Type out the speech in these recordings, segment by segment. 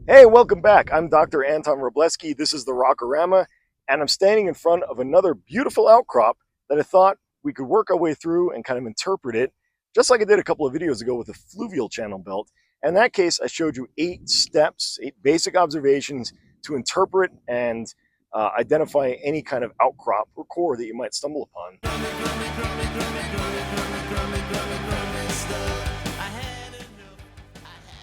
Hey, welcome back. I'm Dr. Anton Robleski. This is the Rock-o-Rama, and I'm standing in front of another beautiful outcrop that I thought we could work our way through and kind of interpret it, just like I did a couple of videos ago with the fluvial channel belt. In that case, I showed you 8 steps, 8 basic observations to interpret and identify any kind of outcrop or core that you might stumble upon.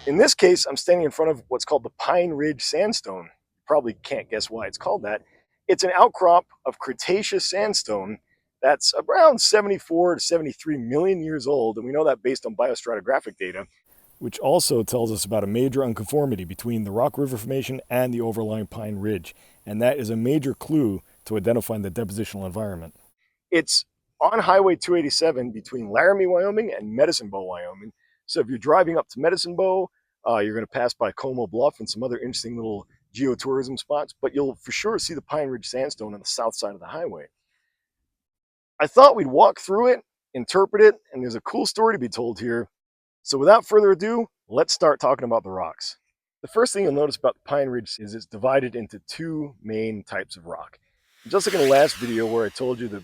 In this case, I'm standing in front of what's called the Pine Ridge Sandstone. You probably can't guess why it's called that. It's an outcrop of Cretaceous sandstone that's around 74 to 73 million years old, and we know that based on biostratigraphic data, which also tells us about a major unconformity between the Rockies River Formation and the overlying Pine Ridge, and that is a major clue to identifying the depositional environment. It's on Highway 287 between Laramie, Wyoming and Medicine Bow, Wyoming. So if you're driving up to Medicine Bow, you're going to pass by Como Bluff and some other interesting little geotourism spots, but you'll for sure see the Pine Ridge Sandstone on the south side of the highway. I thought we'd walk through it, interpret it, and there's a cool story to be told here. So without further ado, let's start talking about the rocks. The first thing you'll notice about the Pine Ridge is it's divided into 2 main types of rock. Just like in the last video where I told you the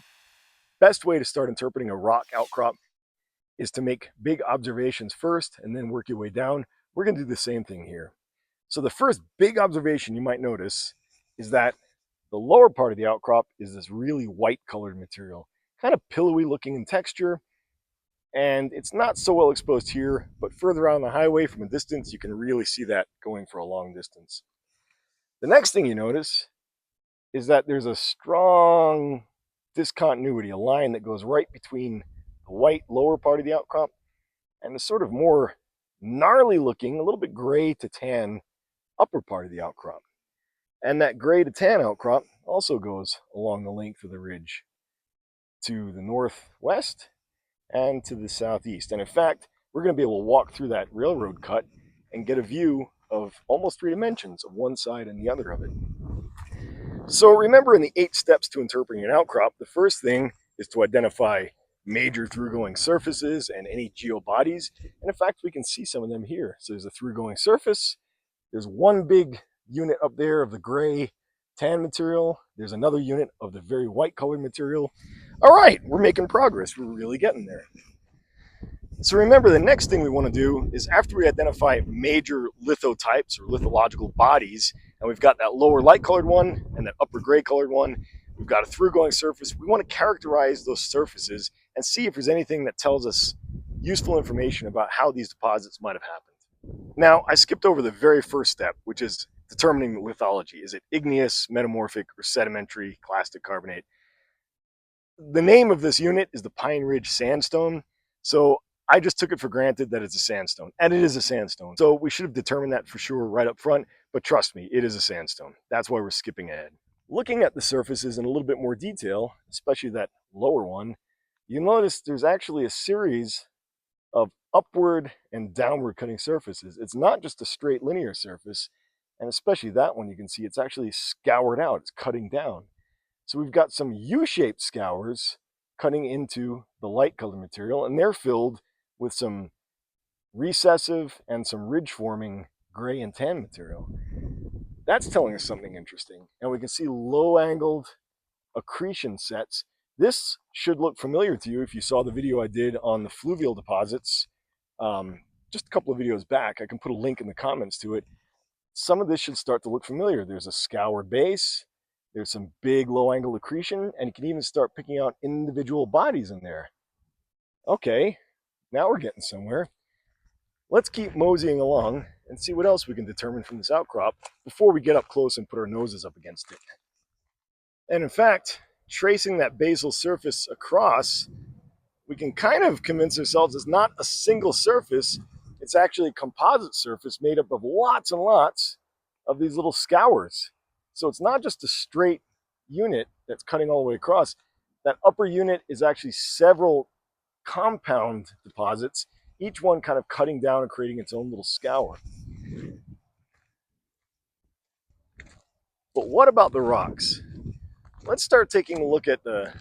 best way to start interpreting a rock outcrop is to make big observations first and then work your way down. We're going to do the same thing here. So the first big observation you might notice is that the lower part of the outcrop is this really white colored material, kind of pillowy looking in texture, and it's not so well exposed here, but further out on the highway from a distance you can really see that going for a long distance. The next thing you notice is that there's a strong discontinuity, a line that goes right between the white lower part of the outcrop and the sort of more gnarly looking, a little bit gray to tan upper part of the outcrop. And that gray to tan outcrop also goes along the length of the ridge to the northwest and to the southeast. And in fact, we're going to be able to walk through that railroad cut and get a view of almost 3 dimensions of one side and the other of it. So remember, in the 8 steps to interpreting an outcrop, the first thing is to identify major through-going surfaces and any geobodies. And in fact, we can see some of them here. So there's a through-going surface. There's one big unit up there of the gray tan material. There's another unit of the very white colored material. All right, we're making progress. We're really getting there. So remember, the next thing we want to do is, after we identify major lithotypes or lithological bodies, and we've got that lower light colored one and that upper gray colored one, we've got a through-going surface. We want to characterize those surfaces and see if there's anything that tells us useful information about how these deposits might have happened. Now, I skipped over the very first step, which is determining the lithology. Is it igneous, metamorphic, or sedimentary, clastic carbonate? The name of this unit is the Pine Ridge Sandstone, so I just took it for granted that it's a sandstone, and it is a sandstone. So we should have determined that for sure right up front, but trust me, it is a sandstone. That's why we're skipping ahead. Looking at the surfaces in a little bit more detail, especially that lower one, you notice there's actually a series of upward and downward cutting surfaces. It's not just a straight linear surface, and especially that one, you can see it's actually scoured out, it's cutting down. So we've got some U-shaped scours cutting into the light colored material, and they're filled with some recessive and some ridge forming gray and tan material. That's telling us something interesting. And we can see low angled accretion sets. This should look familiar to you if you saw the video I did on the fluvial deposits just a couple of videos back. I can put a link in the comments to it. Some of this should start to look familiar. There's a scoured base, there's some big low angle accretion, and you can even start picking out individual bodies in there. Okay, now we're getting somewhere. Let's keep moseying along and see what else we can determine from this outcrop before we get up close and put our noses up against it. And in fact, tracing that basal surface across, we can kind of convince ourselves it's not a single surface. It's actually a composite surface made up of lots and lots of these little scours. So it's not just a straight unit that's cutting all the way across. That upper unit is actually several compound deposits, each one kind of cutting down and creating its own little scour. But what about the rocks? Let's start taking a look at the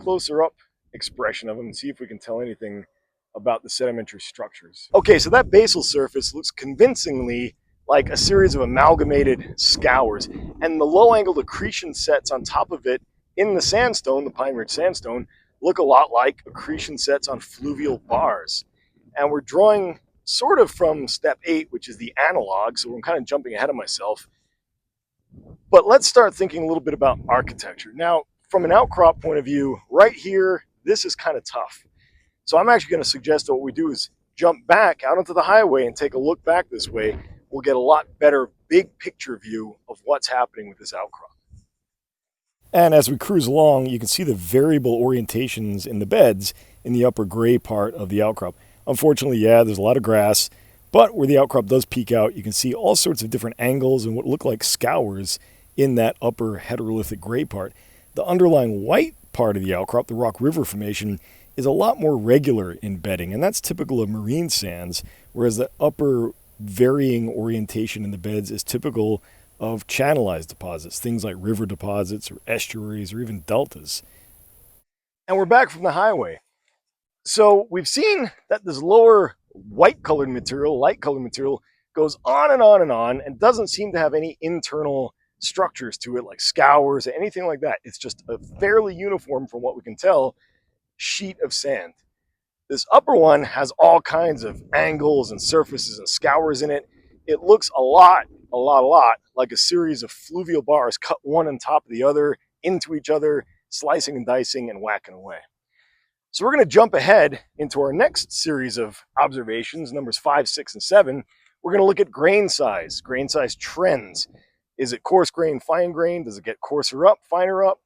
closer up expression of them and see if we can tell anything about the sedimentary structures. Okay, so that basal surface looks convincingly like a series of amalgamated scours. And the low-angled accretion sets on top of it in the sandstone, the Pine Ridge Sandstone, look a lot like accretion sets on fluvial bars. And we're drawing sort of from step 8, which is the analog, so I'm kind of jumping ahead of myself. But let's start thinking a little bit about architecture. Now, from an outcrop point of view, right here, this is kind of tough. So I'm actually going to suggest that what we do is jump back out onto the highway and take a look back this way. We'll get a lot better big picture view of what's happening with this outcrop. And as we cruise along, you can see the variable orientations in the beds in the upper gray part of the outcrop. Unfortunately, yeah, there's a lot of grass, but where the outcrop does peak out, you can see all sorts of different angles and what look like scours in that upper heterolithic gray part. The underlying white part of the outcrop, the Rock River Formation, is a lot more regular in bedding, and that's typical of marine sands, whereas the upper varying orientation in the beds is typical of channelized deposits, things like river deposits or estuaries or even deltas. And we're back from the highway. So we've seen that this lower white colored material, light colored material, goes on and on and on and doesn't seem to have any internal structures to it like scours or anything like that. It's just a fairly uniform, from what we can tell, sheet of sand. This upper one has all kinds of angles and surfaces and scours in it. It looks a lot like a series of fluvial bars cut one on top of the other into each other, slicing and dicing and whacking away. So we're going to jump ahead into our next series of observations, numbers 5, 6, and 7. We're going to look at grain size trends. Is it coarse grain, fine grain? Does it get coarser up, finer up?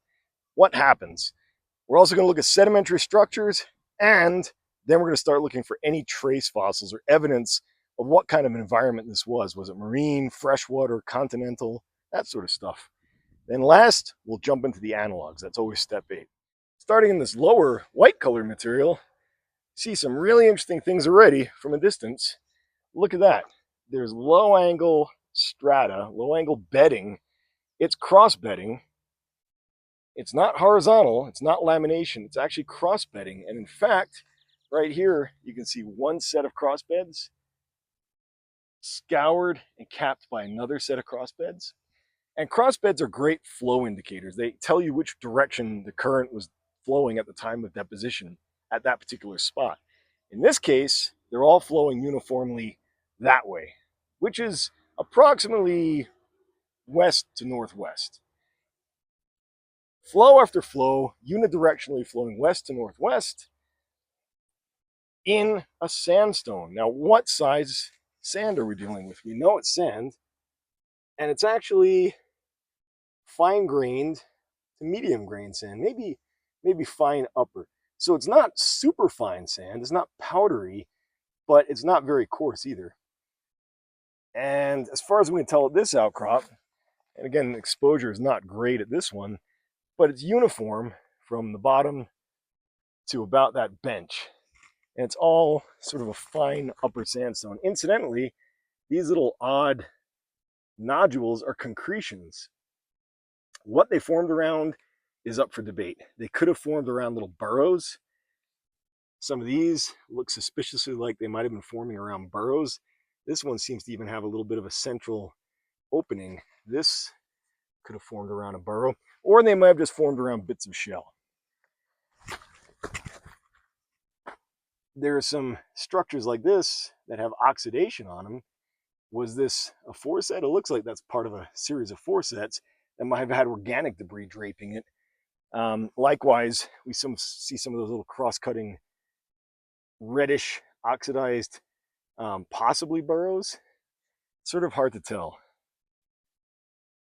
What happens? We're also going to look at sedimentary structures, and then we're going to start looking for any trace fossils or evidence of what kind of environment this was. Was it marine, freshwater, continental, that sort of stuff. Then last, we'll jump into the analogs. That's always step 8. Starting in this lower white colored material, see some really interesting things already from a distance. Look at that. There's low angle strata, low angle bedding. It's cross bedding. It's not horizontal, it's not lamination, it's actually cross bedding. And in fact, right here, you can see one set of cross beds scoured and capped by another set of cross beds. And cross beds are great flow indicators. They tell you which direction the current was flowing at the time of deposition at that particular spot. In this case, they're all flowing uniformly that way, which is approximately west to northwest. Flow after flow, unidirectionally flowing west to northwest in a sandstone. Now, what size sand are we dealing with? We know it's sand, and it's actually fine-grained to medium-grained sand, maybe fine upper. So it's not super fine sand, it's not powdery, but it's not very coarse either. And as far as we can tell at this outcrop, and again, the exposure is not great at this one, but it's uniform from the bottom to about that bench. And it's all sort of a fine upper sandstone. Incidentally, these little odd nodules are concretions. What they formed around is up for debate. They could have formed around little burrows. Some of these look suspiciously like they might have been forming around burrows. This one seems to even have a little bit of a central opening. This could have formed around a burrow, or they might have just formed around bits of shell. There are some structures like this that have oxidation on them. Was this a foreset? It looks like that's part of a series of foresets that might have had organic debris draping it. Likewise, we see some of those little cross-cutting reddish oxidized, possibly burrows. Sort of hard to tell.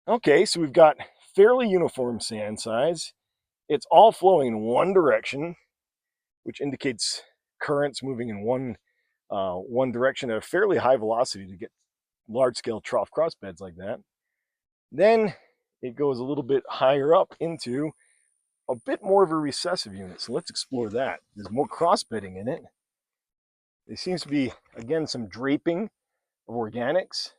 Okay, so we've got fairly uniform sand size. It's all flowing in one direction, which indicates currents moving in one direction at a fairly high velocity to get large-scale trough cross beds like that. Then it goes a little bit higher up into a bit more of a recessive unit. So let's explore that. There's more cross bedding in it. There seems to be, again, some draping of organics.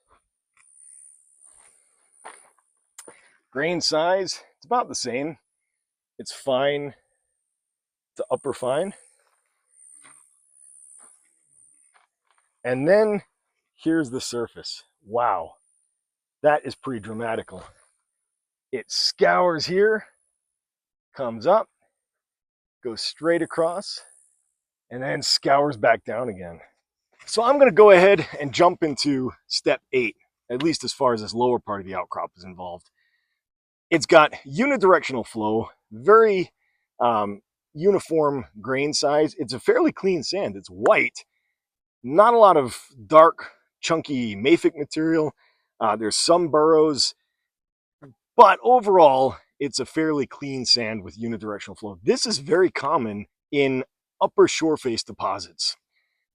Grain size, it's about the same. It's fine to upper fine. And then here's the surface. Wow, that is pretty dramatical. It scours here, comes up, goes straight across, and then scours back down again. So I'm going to go ahead and jump into step 8, at least as far as this lower part of the outcrop is involved. It's got unidirectional flow, very uniform grain size. It's a fairly clean sand. It's white, not a lot of dark, chunky mafic material. There's some burrows, but overall, it's a fairly clean sand with unidirectional flow. This is very common in upper shoreface deposits.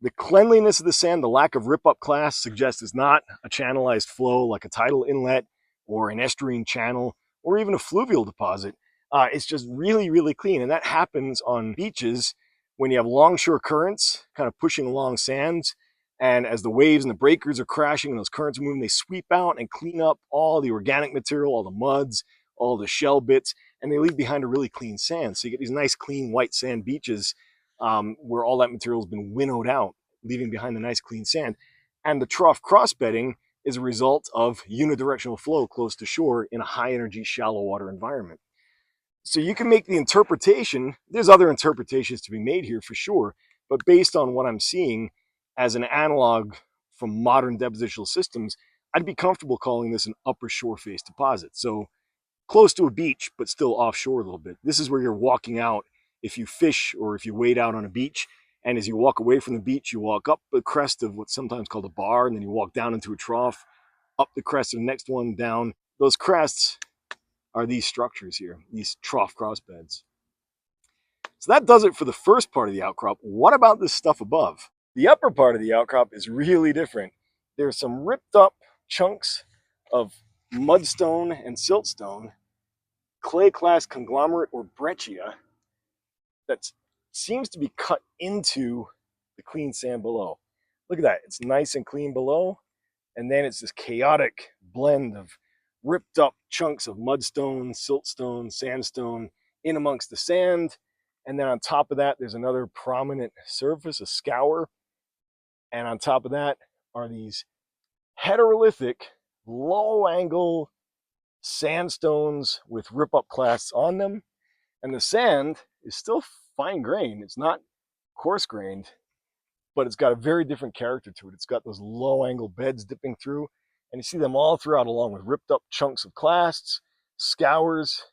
The cleanliness of the sand, the lack of rip-up class suggests it's not a channelized flow like a tidal inlet or an estuarine channel or even a fluvial deposit. It's just really, really clean. And that happens on beaches when you have longshore currents kind of pushing along sands. And as the waves and the breakers are crashing and those currents are moving, they sweep out and clean up all the organic material, all the muds, all the shell bits, and they leave behind a really clean sand. So you get these nice, clean, white sand beaches where all that material has been winnowed out, leaving behind the nice, clean sand. And the trough crossbedding is a result of unidirectional flow close to shore in a high-energy, shallow water environment. So you can make the interpretation, there's other interpretations to be made here for sure, but based on what I'm seeing as an analog from modern depositional systems, I'd be comfortable calling this an upper shore face deposit. So close to a beach, but still offshore a little bit. This is where you're walking out if you fish or if you wade out on a beach. And as you walk away from the beach, you walk up the crest of what's sometimes called a bar, and then you walk down into a trough, up the crest of the next one, down. Those crests are these structures here, these trough crossbeds. So that does it for the first part of the outcrop. What about this stuff above? The upper part of the outcrop is really different. There's some ripped up chunks of mudstone and siltstone, clay class conglomerate or breccia, that seems to be cut into the clean sand below. Look at that, it's nice and clean below, and then it's this chaotic blend of ripped up chunks of mudstone, siltstone, sandstone in amongst the sand. And then on top of that, there's another prominent surface, a scour. And on top of that are these heterolithic, low angle sandstones with rip up clasts on them. And the sand is still fine grained. It's not coarse grained, but it's got a very different character to it. It's got those low angle beds dipping through, and you see them all throughout along with ripped up chunks of clasts, scours.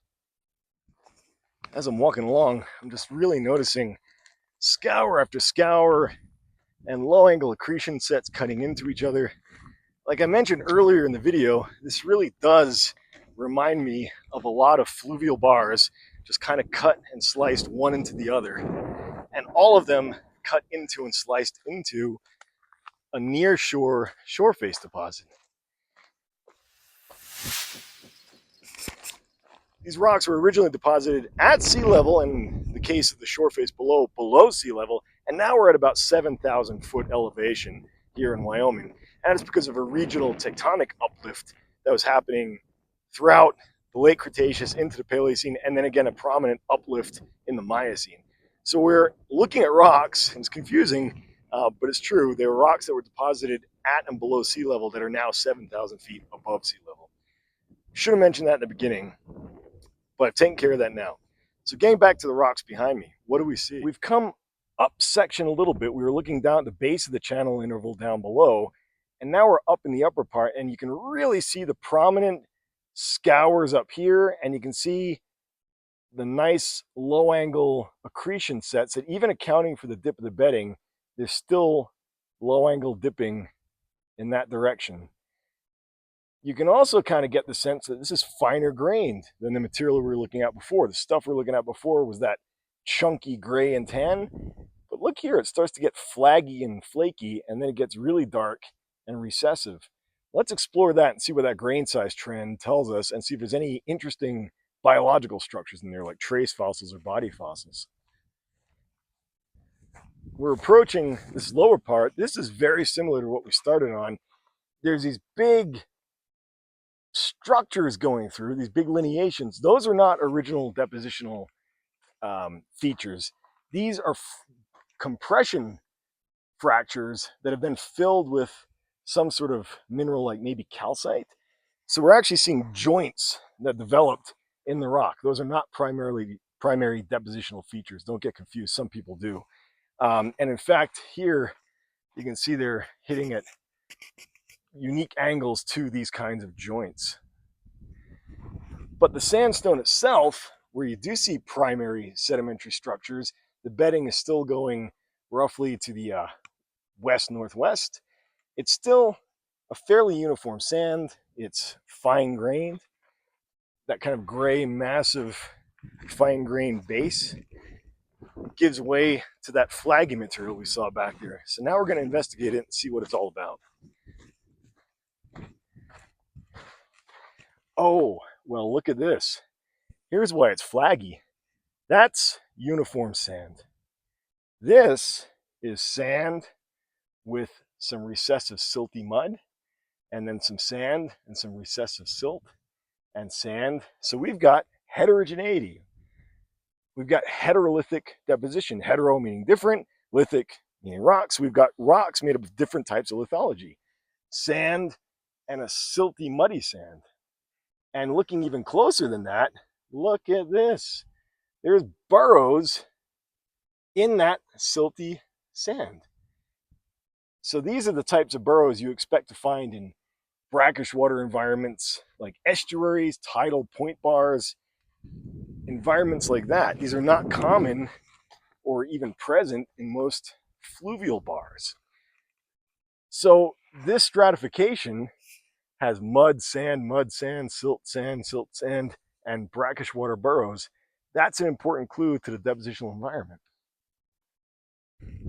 As I'm walking along, I'm just really noticing scour after scour and low angle accretion sets cutting into each other. Like I mentioned earlier in the video, this really does remind me of a lot of fluvial bars, just kind of cut and sliced one into the other. And all of them cut into and sliced into a near shore face deposit. These rocks were originally deposited at sea level, in the case of the shore face below sea level, and now we're at about 7,000 foot elevation here in Wyoming. And it's because of a regional tectonic uplift that was happening throughout the Late Cretaceous into the Paleocene, and then again a prominent uplift in the Miocene. So we're looking at rocks, and it's confusing, but it's true. There were rocks that were deposited at and below sea level that are now 7,000 feet above sea level. Should have mentioned that in the beginning, but I've taken care of that now. So getting back to the rocks behind me, what do we see? We've come up section a little bit. We were looking down at the base of the channel interval down below, and now we're up in the upper part, and you can really see the prominent scours up here, and you can see the nice low angle accretion sets that, even accounting for the dip of the bedding, there's still low angle dipping in that direction. You can also kind of get the sense that this is finer grained than the material we were looking at before. The stuff we were looking at before was that chunky gray and tan, but look here, it starts to get flaggy and flaky, and then it gets really dark and recessive. Let's explore that and see what that grain size trend tells us, and see if there's any interesting biological structures in there, like trace fossils or body fossils. We're approaching this lower part. This is very similar to what we started on. There's these big structures going through, these big lineations. Those are not original depositional features. These are compression fractures that have been filled with some sort of mineral like maybe calcite. So we're actually seeing joints that developed in the rock. Those are not primary depositional features. Don't get confused. Some people do. And in fact, here you can see they're hitting at unique angles to these kinds of joints. But the sandstone itself, where you do see primary sedimentary structures, the bedding is still going roughly to the west-northwest. It's still a fairly uniform sand. It's fine-grained, that kind of gray, massive, fine-grained base gives way to that flaggy material we saw back there. So now we're going to investigate it and see what it's all about. Oh, well, look at this. Here's why it's flaggy. That's uniform sand. This is sand with some recessive silty mud, and then some sand and some recessive silt and sand. So we've got heterogeneity. We've got heterolithic deposition. Hetero meaning different, lithic meaning rocks. We've got rocks made up of different types of lithology. Sand and a silty, muddy sand. And looking even closer than that, look at this. There's burrows in that silty sand. So these are the types of burrows you expect to find in brackish water environments like estuaries, tidal point bars, environments like that. These are not common or even present in most fluvial bars. So this stratification has mud, sand, silt, sand, and brackish water burrows. That's an important clue to the depositional environment.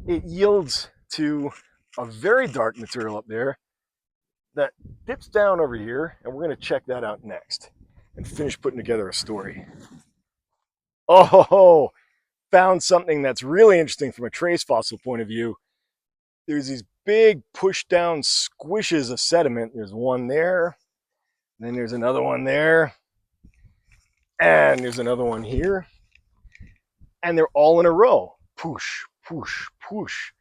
It yields to a very dark material up there that dips down over here, and we're going to check that out next and finish putting together a story. Oh, found something that's really interesting from a trace fossil point of view. There's these big push down squishes of sediment. There's one there, and then there's another one there, and there's another one here, and they're all in a row. Push, push, push.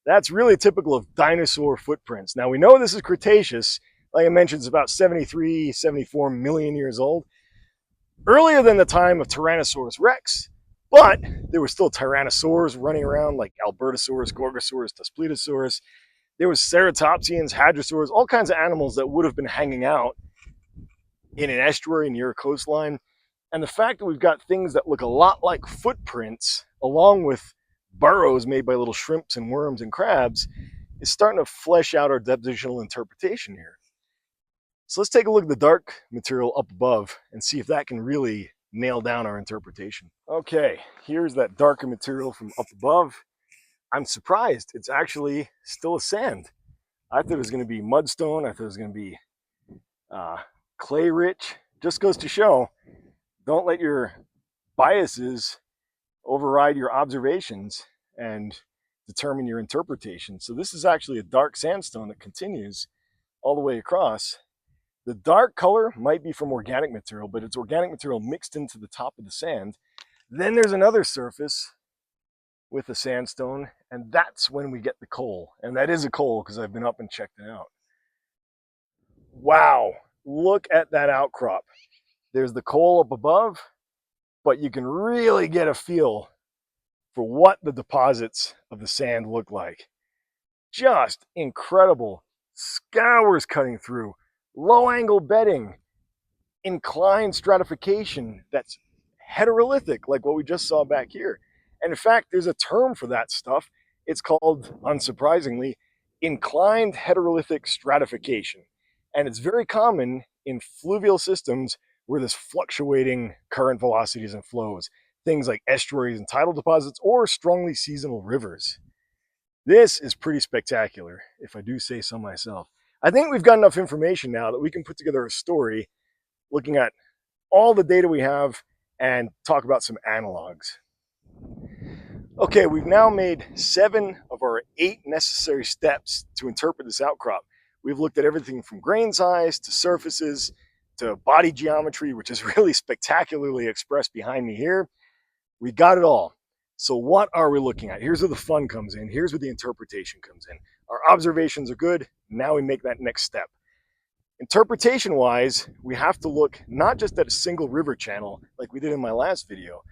That's really typical of dinosaur footprints. Now we know this is Cretaceous. Like I mentioned, it's about 73, 74 million years old. Earlier than the time of Tyrannosaurus rex, but there were still tyrannosaurs running around like Albertosaurus, Gorgosaurus, Daspletosaurus. There was ceratopsians, hadrosaurs, all kinds of animals that would have been hanging out in an estuary near a coastline. And the fact that we've got things that look a lot like footprints, along with burrows made by little shrimps and worms and crabs, is starting to flesh out our depositional interpretation here. So let's take a look at the dark material up above and see if that can really nail down our interpretation. Okay, here's that darker material from up above. I'm surprised it's actually still a sand. I thought it was going to be mudstone. I thought it was going to be clay rich. Just goes to show, don't let your biases override your observations and determine your interpretation. So this is actually a dark sandstone that continues all the way across. The dark color might be from organic material, but it's organic material mixed into the top of the sand. Then there's another surface with the sandstone, and that's when we get the coal. And that is a coal because I've been up and checked it out. Wow, look at that outcrop. There's the coal up above, but you can really get a feel for what the deposits of the sand look like. Just incredible. Scours cutting through, low angle bedding, inclined stratification that's heterolithic, like what we just saw back here. And in fact, there's a term for that stuff. It's called, unsurprisingly, inclined heterolithic stratification. And it's very common in fluvial systems where there's fluctuating current velocities and flows, things like estuaries and tidal deposits or strongly seasonal rivers. This is pretty spectacular, if I do say so myself. I think we've got enough information now that we can put together a story looking at all the data we have and talk about some analogs. Okay, we've now made 7 of our 8 necessary steps to interpret this outcrop. We've looked at everything from grain size to surfaces to body geometry, which is really spectacularly expressed behind me here. We got it all. So what are we looking at? Here's where the fun comes in. Here's where the interpretation comes in. Our observations are good. Now we make that next step. Interpretation-wise, we have to look not just at a single river channel like we did in my last video.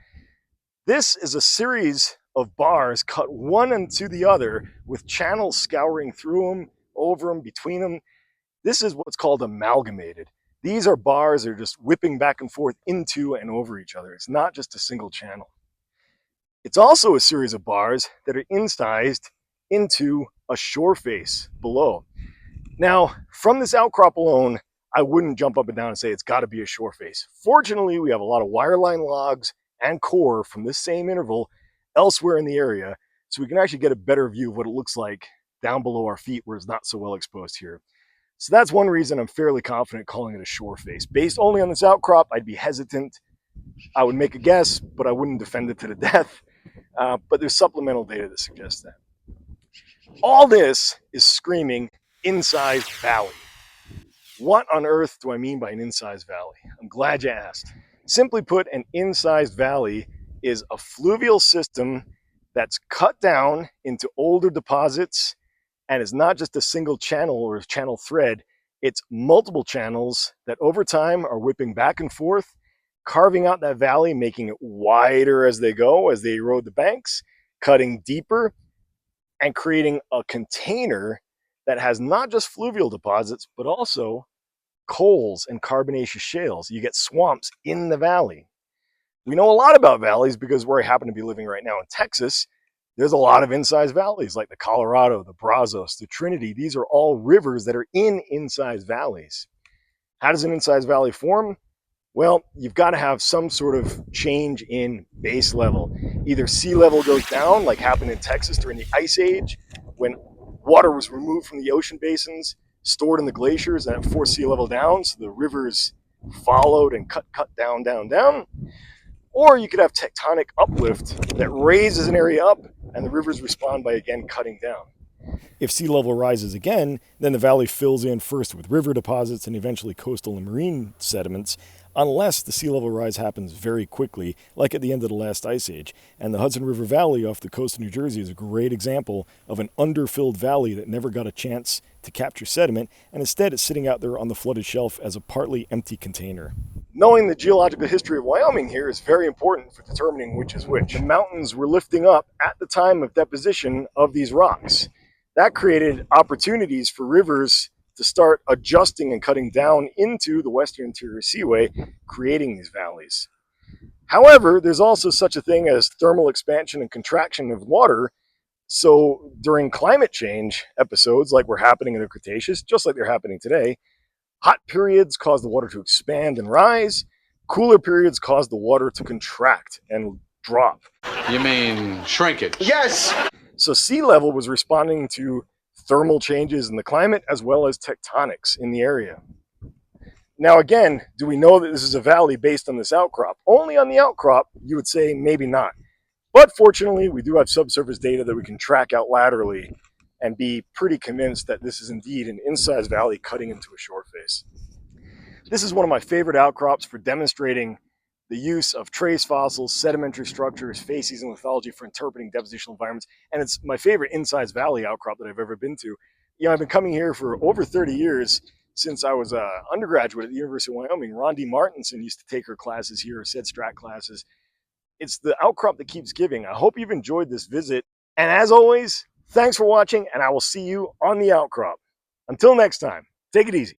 This is a series of bars cut one into the other with channels scouring through them, over them, between them. This is what's called amalgamated. These are bars that are just whipping back and forth into and over each other. It's not just a single channel. It's also a series of bars that are incised into a shore face below. Now, from this outcrop alone, I wouldn't jump up and down and say it's got to be a shore face. Fortunately, we have a lot of wireline logs and core from this same interval elsewhere in the area, so we can actually get a better view of what it looks like down below our feet where it's not so well exposed here. So that's one reason I'm fairly confident calling it a shore face. Based only on this outcrop, I'd be hesitant. I would make a guess, but I wouldn't defend it to the death. But there's supplemental data that suggests that. All this is screaming incised valley. What on earth do I mean by an incised valley? I'm glad you asked. Simply put, an incised valley is a fluvial system that's cut down into older deposits, and it's not just a single channel or a channel thread. It's multiple channels that over time are whipping back and forth, carving out that valley, making it wider as they go, as they erode the banks, cutting deeper, and creating a container that has not just fluvial deposits, but also coals and carbonaceous shales. You get swamps in the valley. We know a lot about valleys because where I happen to be living right now in Texas, there's a lot of incised valleys like the Colorado, the Brazos, the Trinity. These are all rivers that are in incised valleys. How does an incised valley form? Well, you've got to have some sort of change in base level. Either sea level goes down, like happened in Texas during the Ice Age, when water was removed from the ocean basins, stored in the glaciers, and it forced sea level down, so the rivers followed and cut down, down, down. Or you could have tectonic uplift that raises an area up, and the rivers respond by again cutting down. If sea level rises again, then the valley fills in first with river deposits and eventually coastal and marine sediments, unless the sea level rise happens very quickly, like at the end of the last ice age. And the Hudson River Valley off the coast of New Jersey is a great example of an underfilled valley that never got a chance to capture sediment, and instead it's sitting out there on the flooded shelf as a partly empty container. Knowing the geological history of Wyoming here is very important for determining which is which. The mountains were lifting up at the time of deposition of these rocks. That created opportunities for rivers to start adjusting and cutting down into the Western Interior Seaway, creating these valleys. However, there's also such a thing as thermal expansion and contraction of water. So during climate change episodes, like were happening in the Cretaceous, just like they're happening today, hot periods cause the water to expand and rise. Cooler periods cause the water to contract and drop. You mean shrinkage? Yes! So sea level was responding to thermal changes in the climate as well as tectonics in the area. Now again, do we know that this is a valley based on this outcrop? Only on the outcrop, you would say maybe not. But fortunately, we do have subsurface data that we can track out laterally and be pretty convinced that this is indeed an incised valley cutting into a shore face. This is one of my favorite outcrops for demonstrating the use of trace fossils, sedimentary structures, facies, and lithology for interpreting depositional environments. And it's my favorite incised valley outcrop that I've ever been to. You know, I've been coming here for over 30 years since I was an undergraduate at the University of Wyoming. Rondie Martinson used to take her classes here, her SED-Strat classes. It's the outcrop that keeps giving. I hope you've enjoyed this visit. And as always, thanks for watching, and I will see you on the outcrop. Until next time, take it easy.